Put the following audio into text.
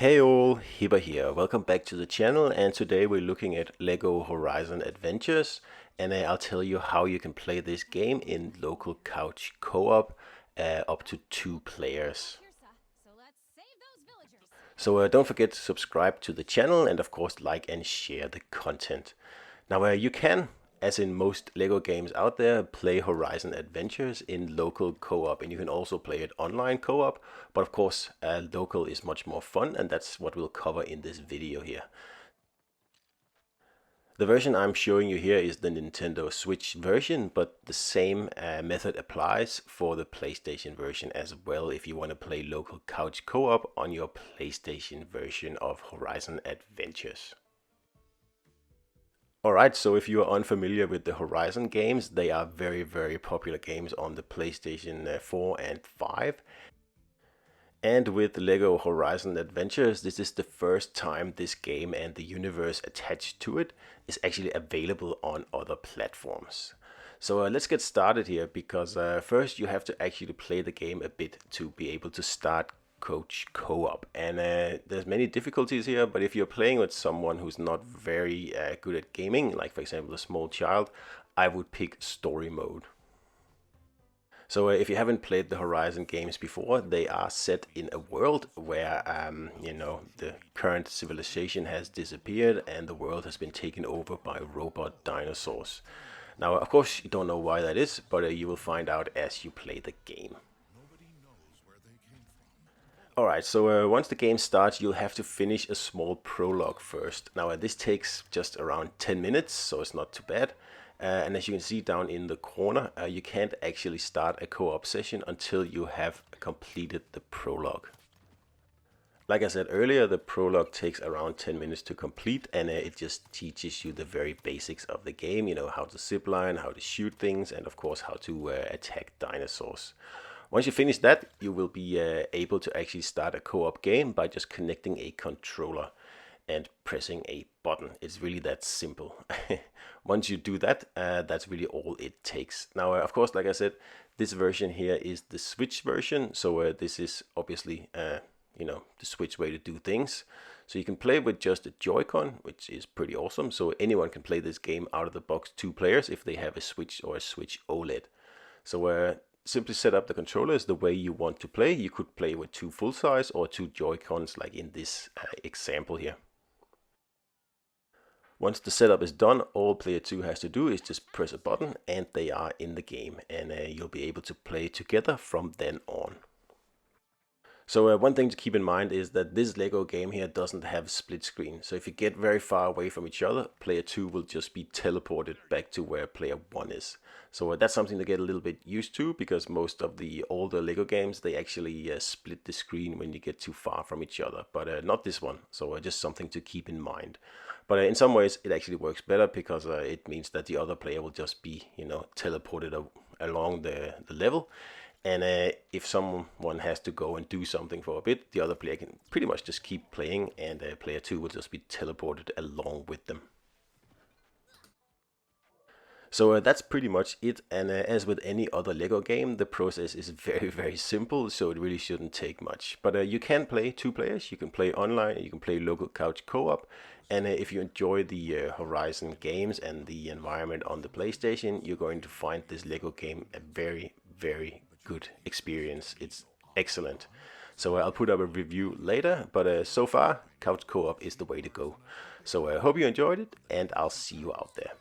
Hey all, Hibber here. Welcome back to the channel, and today we're looking at LEGO Horizon Adventures, and I'll tell you how you can play this game in local couch co-op up to 2 players. So don't forget to subscribe to the channel and of course like and share the content. Now you can, as in most LEGO games out there, play Horizon Adventures in local co-op, and you can also play it online co-op, but of course local is much more fun, and that's what we'll cover in this video here. The version I'm showing you here is the Nintendo Switch version, but the same method applies for the PlayStation version as well if you want to play local couch co-op on your PlayStation version of Horizon Adventures. Alright, so if you are unfamiliar with the Horizon games, they are very popular games on the PlayStation 4 and 5. And with LEGO Horizon Adventures, this is the first time this game and the universe attached to it is actually available on other platforms. So let's get started here, because first you have to actually play the game a bit to be able to start coach co-op, and there's many difficulties here, but if you're playing with someone who's not very good at gaming, like for example a small child, I would pick story mode. So if you haven't played the Horizon games before, they are set in a world where the current civilization has disappeared and the world has been taken over by robot dinosaurs. Now of course you don't know why that is, but you will find out as you play the game. Alright, so once the game starts, you'll have to finish a small prologue first. Now this takes just around 10 minutes, so it's not too bad. And as you can see down in the corner, you can't actually start a co-op session until you have completed the prologue. Like I said earlier, the prologue takes around 10 minutes to complete, and it just teaches you the very basics of the game, you know, how to zipline, how to shoot things, and of course how to attack dinosaurs. Once you finish that, you will be able to actually start a co-op game by just connecting a controller and pressing a button. It's really that simple. Once you do that, that's really all it takes. Now, of course, like I said, this version here is the Switch version, so this is obviously the Switch way to do things. So you can play with just a Joy-Con, which is pretty awesome. So anyone can play this game out of the box, 2 players, if they have a Switch or a Switch OLED. So simply set up the controllers the way you want to play. You could play with 2 full size or 2 Joy-Cons, like in this example here. Once the setup is done, all player 2 has to do is just press a button and they are in the game, and you'll be able to play together from then on. So one thing to keep in mind is that this LEGO game here doesn't have split screen. So if you get very far away from each other, player 2 will just be teleported back to where player 1 is. So that's something to get a little bit used to, because most of the older LEGO games, they actually split the screen when you get too far from each other, but not this one. So just something to keep in mind. But in some ways it actually works better, because it means that the other player will just be, teleported along the level. And if someone has to go and do something for a bit, the other player can pretty much just keep playing, and player 2 will just be teleported along with them. So that's pretty much it, and as with any other LEGO game, the process is very simple, so it really shouldn't take much. But you can play 2 players, you can play online, you can play local couch co-op, and if you enjoy the Horizon games and the environment on the PlayStation, you're going to find this LEGO game a very good experience. It's excellent. So I'll put up a review later, but so far, couch co-op is the way to go. So I hope you enjoyed it, and I'll see you out there.